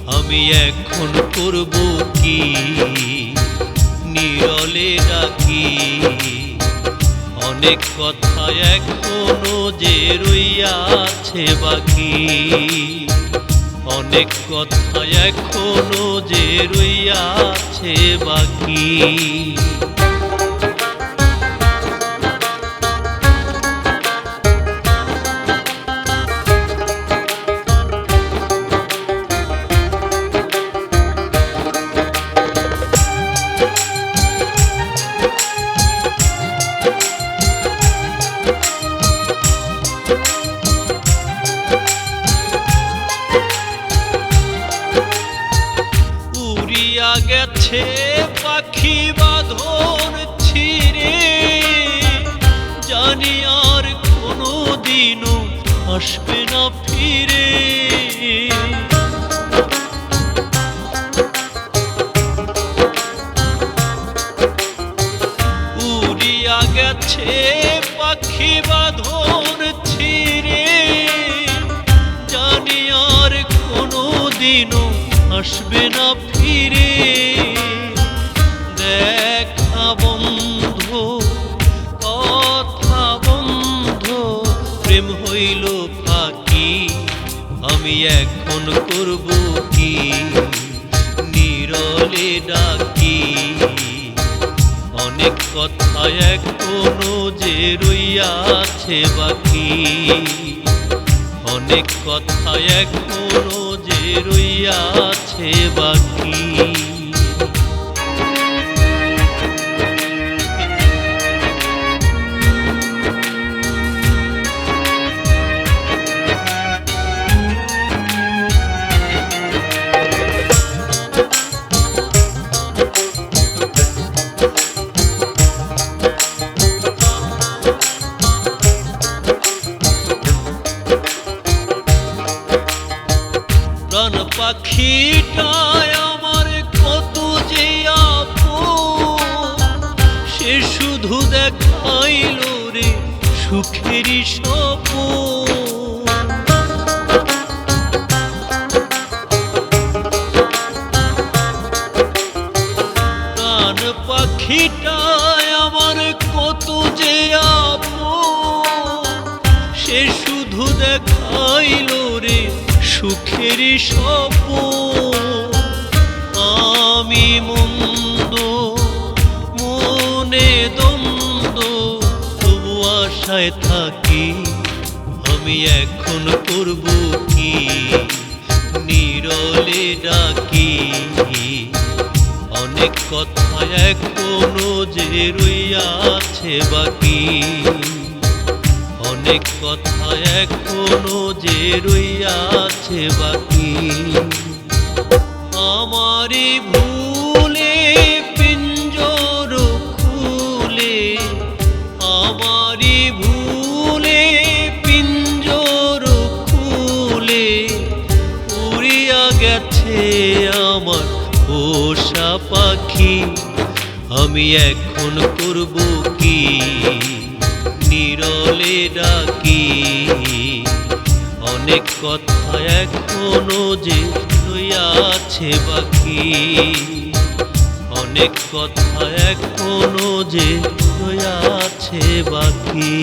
আমি এখন করব কি, নীরলে ডাকি। অনেক কথা এখনো যে রইয়াছে বাকি, অনেক কথা এখনো যে রইয়াছে বাকি। উড়িয়া গেছে পাখি বাঁধন ছিঁড়ে, জানি আর কোনো দিনও আসবে না ফিরে। উড়িয়া গেছে পাখি বাঁধন ছিঁড়ে, জানি আর কোনো দিনও আসবে না ফিরে। দেখা বন্ধ, কথা বন্ধ, প্রেম হইল ফাঁকি। আমি এখন করব কি, নীরলে ডাকি। অনেক কথা এখনো যে রইয়াছে বাকি, অনেক কথা এখনো যে রইয়াছে বাকি। প্রাণ পাখিটায় আমার কত যে আপন, সে শুধু দেখাইল রে সুখেরই স্বপ্ন। প্রাণ পাখিটায় আমার কত যে আপন, সে শুধু দেখাইল রে সুখেরই স্বপ্ন। আমি মন্দ মনে দ্বন্দ্ব, তবু আশায় থাকি। আমি এখন করব কি, নীরলে ডাকি। অনেক কথা এখনো যে রইয়াছে বাকি, অনেক কথা এখনো যে রইয়াছে বাকি। আমারই ভুলে পিঞ্জর খুলে, আমারই ভুলে পিঞ্জর খুলে, উড়িয়া গেছে আমার পোষা পাখি। আমি এখন করব কি, নীরলে ডাকি। অনেক কথা এখনো যে রইয়াছে বাকি, অনেক কথা এখনো যে রইয়াছে বাকি।